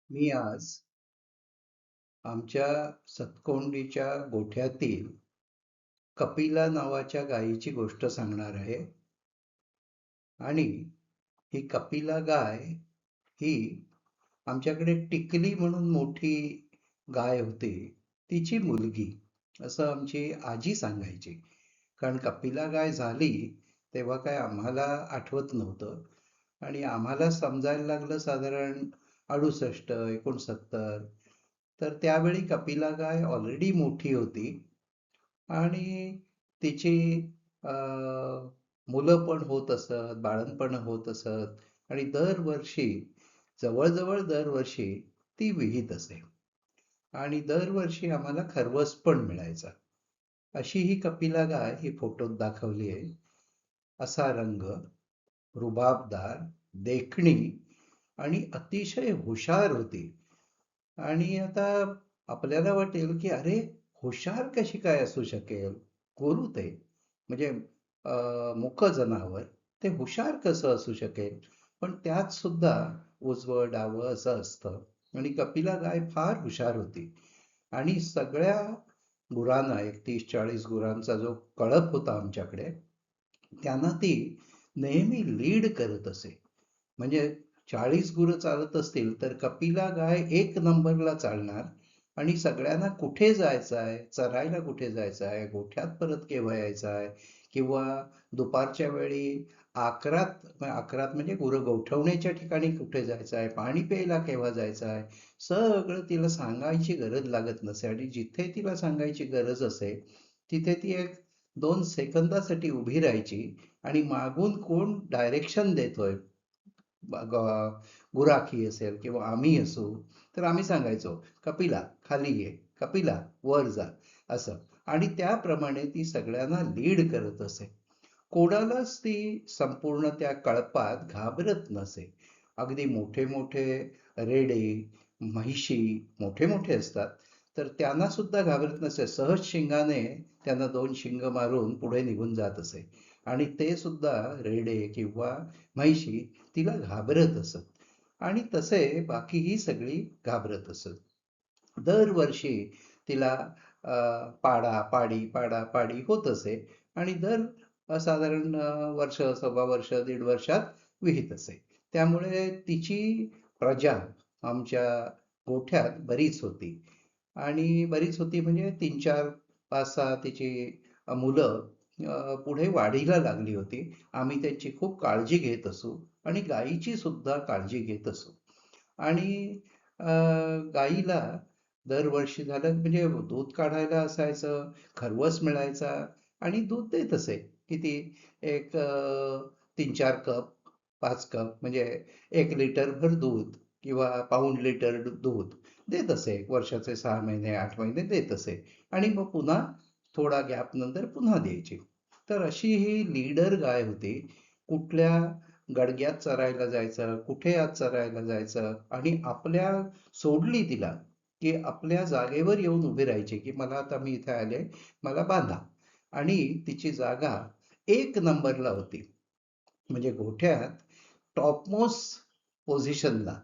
मी आज आमच्या सतकोंडीच्या गोठ्यातील कपिला नावाच्या गायीची गोष्ट सांगणार आहे. आणि ही कपिला गाय ही आमच्याकडे टिकली म्हणून मोठी गाय होती, तिची मुलगी, असं आमची आजी सांगायची. कारण कपिला गाय झाली तेव्हा काय आम्हाला आठवत नव्हतं, आणि आम्हाला समजायला लागलं साधारण 68-69. तर त्यावेळी कपिला गाय ऑलरेडी मोठी होती, आणि तिची मुलं पण होत असत, बाळंतपण होत असत, आणि दरवर्षी, जवळजवळ दरवर्षी ती विहीत असे. आणि दरवर्षी आम्हाला खरवस पण मिळायचा. अशी ही कपिला गाय ही फोटोत दाखवली आहे. असा रंग, रुबाबदार, देखणी आणि अतिशय हुशार होती. आणि आता आपल्याला वाटेल की अरे, हुशार कशी काय असू शकेल? गुरु ते म्हणजे मुक जनावर, ते हुशार कसं असू शकेल? पण त्यात सुद्धा उजवं डावं असं असतं. आणि कपिला गाय फार हुशार होती. आणि सगळ्या गुरांना, 31-40 गुरांचा जो कळप होता आमच्याकडे, त्यांना ती नेहमी लीड करत असे. म्हणजे 40 गुरं चालत असतील तर कपिला गाय एक नंबरला चालणार. आणि सगळ्यांना कुठे जायचं आहे, चरायला कुठे जायचं आहे, गोठ्यात परत केव्हा यायचं आहे, किंवा दुपारच्या वेळी आकरात म्हणजे गुरं गोठवण्याच्या ठिकाणी कुठे जायचं आहे, पाणी प्यायला केव्हा जायचं आहे, सगळं तिला सांगायची गरज लागत नसे. आणि जिथे तिला सांगायची गरज असे तिथे ती 1-2 सेकंदासाठी उभी राहायची. आणि मागून कोण डायरेक्शन देतोय, गुराखी असेल किंवा आम्ही असू, तर आम्ही सांगायचो, कपिला खाली ये, कपिला वर जा, असं. आणि त्याप्रमाणे ती सगळ्यांना लीड करत असे. कोणालाच ती संपूर्ण त्या कळपात घाबरत नसे. अगदी मोठे मोठे रेडे, म्हैशी मोठे मोठे असतात, तर त्यांना सुद्धा घाबरत नसे. सहज शिंगाने त्यांना 2 शिंग मारून पुढे निघून जात असे. आणि ते सुद्धा, रेडे किंवा म्हैशी, तिला घाबरत असत. आणि तसे बाकीही सगळी घाबरत असत. दरवर्षी तिला पाडी पाडा पाडी होत असे. आणि साधारण वर्ष, सव्वा वर्ष, 1.5 वर्षात विहीत असे. त्यामुळे तिची प्रजा आमच्या गोठ्यात बरीच होती. आणि बरीच होती म्हणजे 3-4, 5-6 तिची मुलं पुढे वाढीला लागली होती. आम्ही त्यांची खूप काळजी घेत असू, आणि गायीची सुद्धा काळजी घेत असू. आणि गाईला दरवर्षी झालं म्हणजे दूध काढायला असायचं, खरवस मिळायचा, आणि दूध देत असे. किती, एक 3-4 कप, 5 कप, म्हणजे 1 लिटरभर दूध किंवा पाऊण लिटर दूध देत असे. वर्षाचे 6 महिने, 8 महिने देत असे. आणि मग पुन्हा थोडा गॅप नंतर पुन्हा द्यायची. तर अशी ही लीडर गाय होती. कुठल्या गडग्यात चरायला जायचं, कुठे आज चरायला जायचं, आणि आपल्या, सोडली तिला की आपल्या जागेवर येऊन उभी राहायची, की मला आता मी इथे आले, मला बांधा. आणि तिची जागा एक नंबरला होती. म्हणजे गोठ्यात टॉपमोस्ट पोझिशनला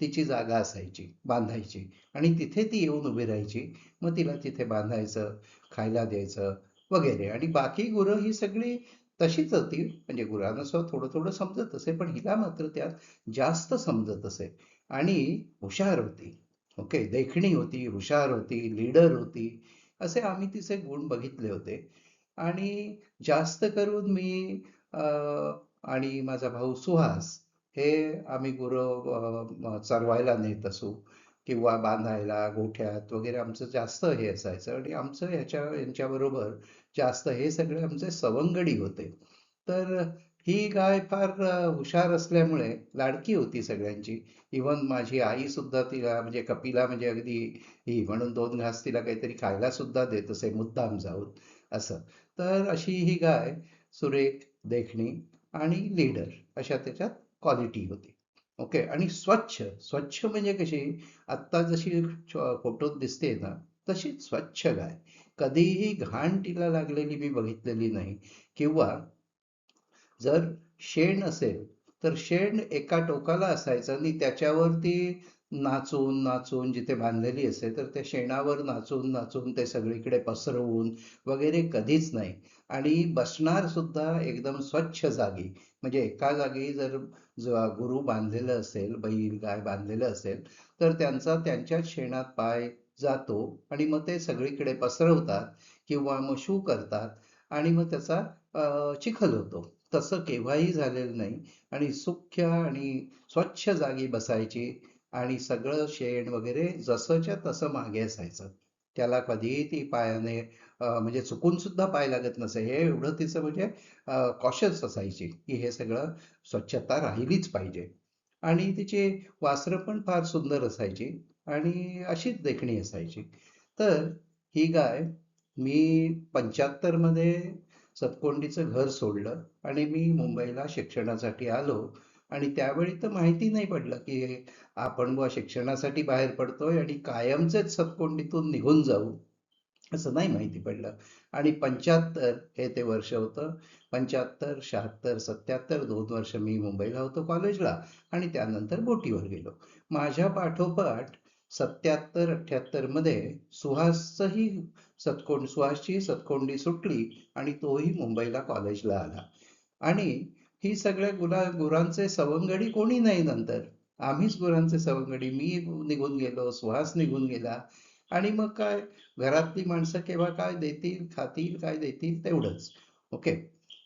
तिची जागा असायची बांधायची. आणि तिथे ती येऊन उभी राहायची. मग तिला तिथे बांधायचं, खायला द्यायचं वगैरे. आणि बाकी गुरं ही सगळी तशीच होती. म्हणजे गुरांना सुद्धा थोडं थोडं समजत असे, पण हिला मात्र त्यात जास्त समजत असे. आणि हुशार होती. ओके, देखणी होती, हुशार होती, लीडर होती. असे आम्ही तिचे गुण बघितले होते. आणि जास्त करून मी आणि माझा भाऊ सुहास, हे आम्ही गुरं चरवायला नेत असू किंवा बांधायला गोठ्यात वगैरे, आमचं जास्त हे असायचं. आणि आमचं यांच्याबरोबर जास्त हे सगळे आमचे सवंगडी होते. तर ही गाय फार हुशार असल्यामुळे लाडकी होती सगळ्यांची. इव्हन माझी आई सुद्धा तिला, म्हणजे कपिला म्हणजे अगदी ही म्हणून 2 घास तिला काहीतरी खायला सुद्धा देत असे मुद्दाम जाऊन, असं. तर अशी ही गाय सुरेख, देखणी आणि लीडर, अशा त्याच्यात क्वालिटी होती. ओके. आणि स्वच्छ, स्वच्छ म्हणजे कशी, आत्ता जशी फोटोत दिसते ना, तशी स्वच्छ गाय. कधीही घाण तिला लागलेली मी बघितलेली नाही. किंवा जर शेण असेल तर शेण एका टोकाला असायचं, आणि त्याच्यावरती नाचून नाचून जिथे बांधलेली असते तर त्या शेणावर नाचून नाचून ते सगळीकडे पसरवून वगैरे कधीच नाही. आणि बसणार सुद्धा एकदम स्वच्छ जागी. म्हणजे एका जागी जर गुरु बांधलेलं असेल, बैल गाय बांधलेलं असेल, तर त्यांचा त्यांच्याच शेणात पाय जातो आणि मग ते सगळीकडे पसरवतात किंवा मग शू करतात आणि मग त्याचा चिखल होतो. तसं केव्हाही झालेलं नाही. आणि सुख्य आणि स्वच्छ जागी बसायची आणि सगळं शेण वगैरे जसंच्या तसं मागे असायचं. त्याला कधीही ती पायाने म्हणजे चुकून सुद्धा पाय लागत नसे. हे एवढं तिचं म्हणजे कॉशियस असायची की हे सगळं स्वच्छता राहिलीच पाहिजे. आणि तिची वासरं पण फार सुंदर असायची आणि अशीच देखणी असायची. तर ही गाय मी 75 मध्ये सतकोंडीचं घर सोडलं आणि मी मुंबईला शिक्षणासाठी आलो. आणि त्यावेळी तर माहिती नाही पडलं की आपण बुवा शिक्षणासाठी बाहेर पडतोय आणि कायमचेच सतकोंडीतून निघून जाऊ, असं नाही माहिती पडलं. आणि 75 हे ते वर्ष होतं. 75, 76, 77 2 वर्ष मी मुंबईला होतो कॉलेजला आणि त्यानंतर बोटीवर गेलो. माझ्या पाठोपाठ 77, 78 मध्ये सुहासची सतकोंडी सुटली आणि तोही मुंबईला कॉलेजला आला. आणि ही सगळ्या गुरांचे सवंगडी कोणी नाही नंतर. आम्हीच गुरांचे सवंगडी. मी निघून गेलो, सुहास निघून गेला. आणि मग काय, घरातली माणसं केव्हा काय देतील, खातील, काय देतील तेवढंच. ओके.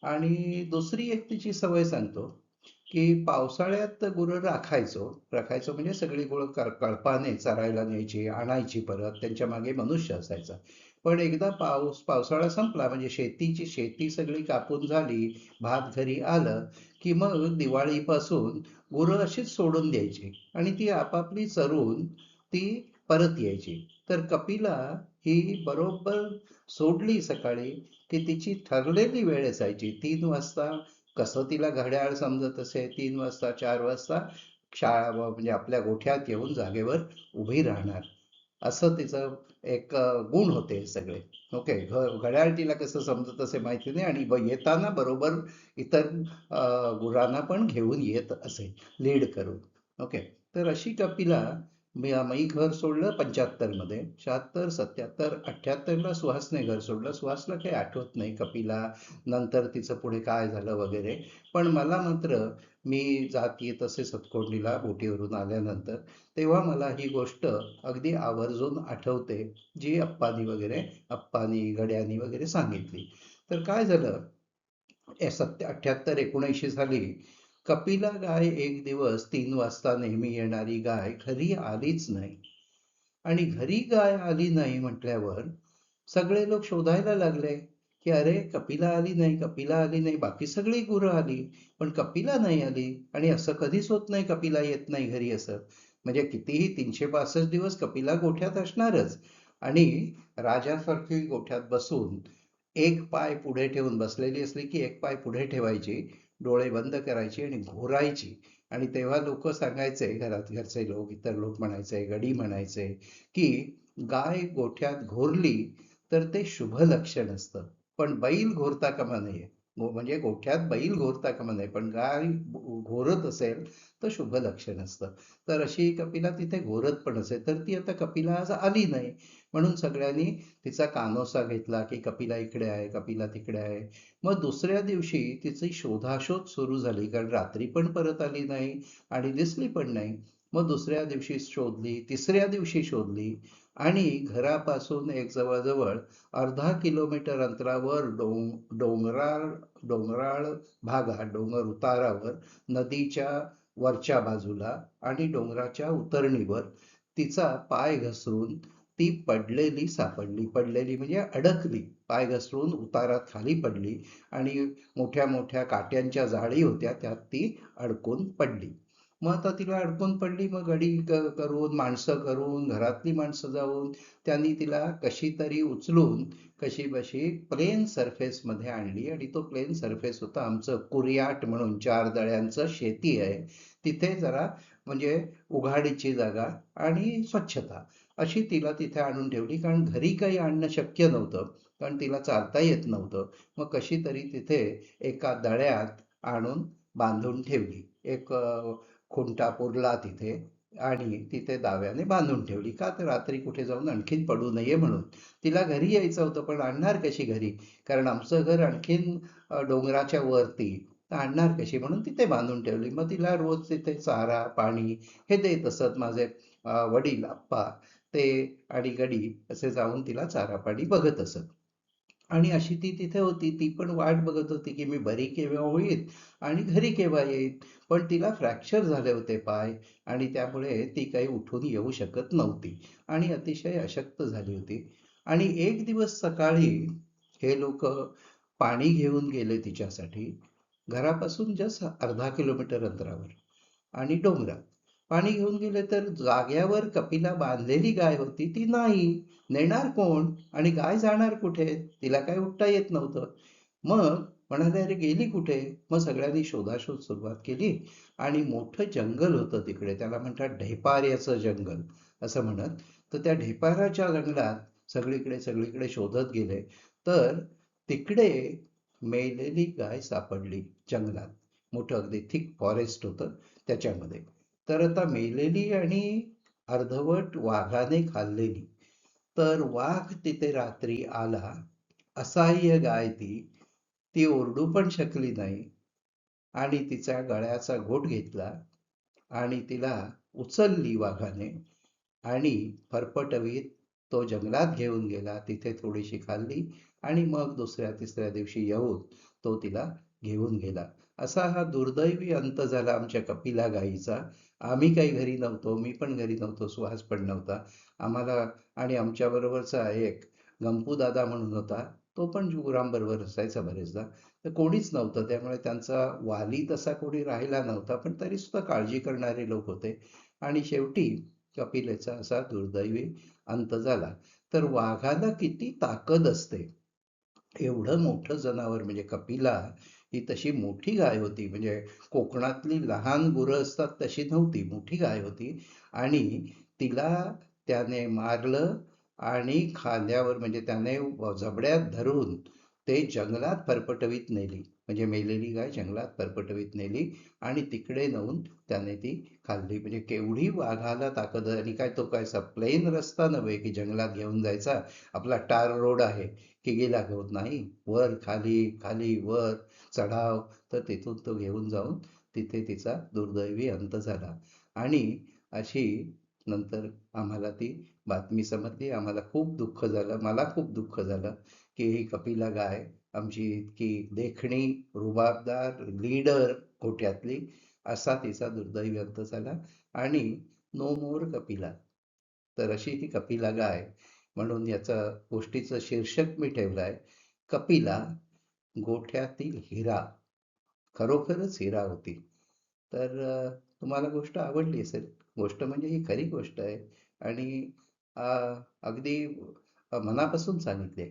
आणि दुसरी एक तिची सवय सांगतो, की पावसाळ्यात गुरं राखायचो म्हणजे सगळी गुरं कळपाने चरायला न्यायची, आणायची परत, त्यांच्या मागे मनुष्य असायचा. पण एकदा पावसाळा संपला म्हणजे शेती सगळी कापून झाली, भात घरी आलं, की मग दिवाळीपासून गुरं अशीच सोडून द्यायची आणि ती आपापली चरून ती परत यायची. तर कपिला ही बरोबर सोडली सकाळी की तिची ठरलेली वेळ असायची. 3 वाजता, कसं तिला घड्याळ समजत असे, 3 वाजता 4 वाजता शाळा म्हणजे आपल्या गोठ्यात येऊन जागेवर उभी राहणार. असं तिचं एक गुण होते सगळे. ओके. घड्याळ तिला कसं समजत असे माहिती नाही आणि येताना बरोबर इतर गुरांना पण घेऊन येत असे, लीड करून. ओके. तर अशी कपिला मी घर सोडलं 75 मध्ये. 76, 77, 78ला सुहासने घर सोडलं. सुहासला काही आठवत नाही कपिला नंतर तिचं पुढे काय झालं वगैरे. पण मला मात्र मी जात येत असे सतकोंडीला बोटीवरून आल्यानंतर, तेव्हा मला ही गोष्ट अगदी आवर्जून आठवते, जी अप्पानी गड्यानी वगैरे सांगितली. तर काय झालं, 78, 79 साली कपिला गाय एक दिवस 3 वाजता नेहमी येणारी गाय घरी आलीच नाही. आणि घरी गाय आली नाही म्हटल्यावर सगळे लोक शोधायला लागले की अरे, कपिला आली नाही, कपिला आली नाही. बाकी सगळी गुरं आली पण कपिला नाही आली. आणि असं कधीच होत नाही, कपिला येत नाही घरी असं. म्हणजे कितीही 365 दिवस कपिला गोठ्यात असणारच. आणि राजासारखी गोठ्यात बसून एक पाय पुढे ठेवून बसलेली असली की एक पाय पुढे ठेवायची, डोळे बंद करायची आणि घोरायची. आणि तेव्हा लोक सांगायचे, घरचे लोक, इतर लोक म्हणायचे, गडी म्हणायचे, की गाय गोठ्यात घोरली तर ते शुभ लक्षण असतं. पण बैल घोरता कामा नये. म्हणजे गोठ्यात बैल घोरता कामा नये, पण गाय घोरत असेल तर शुभ लक्षण असतं. तर अशी कपिला तिथे घोरत पण असेल, तर ती आता कपिला आज आली नाही. म्हणून सगळ्यांनी तिचा कानोसा घेतला की कपिला इकडे आहे, कपिला तिकडे आहे. मग दुसऱ्या दिवशी तिची शोधाशोध सुरू झाली, कारण रात्री पण परत आली नाही आणि दिसली पण नाही. मग दुसऱ्या दिवशी शोधली, तिसऱ्या दिवशी शोधली आणि घरापासून एक जवळजवळ अर्धा किलोमीटर अंतरावर डोंगराळ डोंगराळ भागात, डोंगर उतारावर, नदीच्या वरच्या बाजूला आणि डोंगराच्या उतरणीवर तिचा पाय घसरून ती पडलेली म्हणजे अडकली, पाय घसरून उतारात खाली पडली आणि मोठ्या मोठ्या काट्यांच्या जाळी होत्या, त्यात ती अडकून पडली. मग आता तिला अडकून पडली, मग गडी करून, माणसं करून, घरातली माणसं जाऊन त्यांनी तिला कशी तरी उचलून कशी बशी प्लेन सरफेस मध्ये आणली. आणि तो प्लेन सरफेस होता आमचं कुरियाट म्हणून 4 दळ्यांचं शेती आहे, तिथे जरा म्हणजे उघाडीची जागा आणि स्वच्छता, अशी तिला तिथे आणून ठेवली. कारण घरी काही आणणं शक्य नव्हतं, कारण तिला चालता येत नव्हतं. मग कशी तरी तिथे एका दळ्यात आणून बांधून ठेवली. एक खुंटा पुरला तिथे आणि तिथे दाव्याने बांधून ठेवली. का? तर रात्री कुठे जाऊन आणखीन पडू नये म्हणून. तिला घरी यायचं होतं, पण आणणार कशी घरी? कारण आमचं घर आणखीन डोंगराच्या वरती. तर आणणार कशी? म्हणून तिथे बांधून ठेवली. मग तिला रोज तिथे चारा, पाणी हे देत असत माझे वडील, आप्पा. ते आणि गडी असे जाऊन तिला चारा पाणी बघत असत. आणि अशी ती तिथे होती. ती पण वाट बघत होती, की मी बरी केव्हा होईल आणि घरी केव्हा येईल. पण तिला फ्रॅक्चर झाले होते पाय आणि त्यामुळे ती काही उठून येऊ शकत नव्हती आणि अतिशय अशक्त झाली होती. आणि एक दिवस सकाळी हे लोक पाणी घेऊन गेले तिच्यासाठी. घरापासून जस्ट अर्धा किलोमीटर अंतरावर आणि डोंगरात. पाणी घेऊन गेले तर जाग्यावर कपिला बांधलेली गाय होती ती नाही. नेणार कोण? आणि गाय जाणार कुठे? तिला काय उठता येत नव्हतं. मग म्हणाले, अरे गेली कुठे? मग सगळ्यांनी शोधाशोध सुरुवात केली आणि मोठं जंगल होतं तिकडे. त्याला म्हणतात ढेपाऱ्याचं जंगल असं म्हणत. तर त्या ढेपाऱ्याच्या जंगलात सगळीकडे सगळीकडे शोधत गेले. तर तिकडे मेलेली गाय सापडली जंगलात. मोठं अगदी थिक फॉरेस्ट होतं त्याच्यामध्ये. तर आता मेलेली आणि अर्धवट वाघाने खाल्लेली. तर वाघ तिथे रात्री आला. असहाय्य गाय ती. ती ओरडू पण शकली नाही आणि तिचा गळ्याचा घोट घेतला आणि तिला उचलली वाघाने आणि फरफटवीत तो जंगलात घेऊन गेला. तिथे थोडीशी खाल्ली आणि मग दुसऱ्या तिसऱ्या दिवशी येऊन तो तिला घेऊन गेला. असा हा दुर्दैवी अंत झाला आमच्या कपिला गाईचा. आम्ही काही घरी नव्हतो. मी पण घरी नव्हतो. सुहास पण नव्हता. आम्हाला आणि आमच्या बरोबरचा एक गंपू दादा म्हणून होता. तो पण गुरांबरोबर असायचा बरेचदा. तर कोणीच नव्हतं. त्यामुळे त्यांचा वाली तसा कोणी राहिला नव्हता. पण तरी सुद्धा काळजी करणारे लोक होते. आणि शेवटी कपिलेचा असा दुर्दैवी अंत झाला. तर वाघाला किती ताकद असते. एवढं मोठं जनावर म्हणजे कपिला ही तशी मोठी गाय होती. म्हणजे कोकणातली लहान गुरं असतात तशी नव्हती. मोठी गाय होती आणि तिला त्याने मारलं आणि खांद्यावर म्हणजे त्याने जबड्यात धरून ते जंगलात फरफटवीत नेली. म्हणजे मेलेली गाय जंगलात फरफटवीत नेली आणि तिकडे नेऊन त्याने ती खाल्ली. म्हणजे केवढी वाघाला ताकद. आणि काय तो काय असा प्लेन रस्ता नव्हे की जंगलात घेऊन जायचा. आपला टार रोड आहे की गेला घेऊन. नाही, वर खाली खाली वर चढाव. तर तिथून तो घेऊन जाऊन तिथे तिचा दुर्दैवी अंत झाला. आणि अशी नंतर आम्हाला ती बातमी समजली. आम्हाला खूप दुःख झालं. मला खूप दुःख झालं की ही कपिला गाय आमची इतकी देखणी, रुबाबदार, लीडर गोठ्यातली, असा तिचा दुर्दैवी अंत झाला. आणि नो मोर कपिला. तर अशी ती कपिला गाय. म्हणून याचा गोष्टीचं शीर्षक मी ठेवलंय, कपिला गोठ्यातील हिरा. खरोखरच हिरा होती. तर तुम्हाला गोष्ट आवडली असेल. गोष्ट म्हणजे ही खरी गोष्ट आहे आणि अगदी मनापासून सांगितली.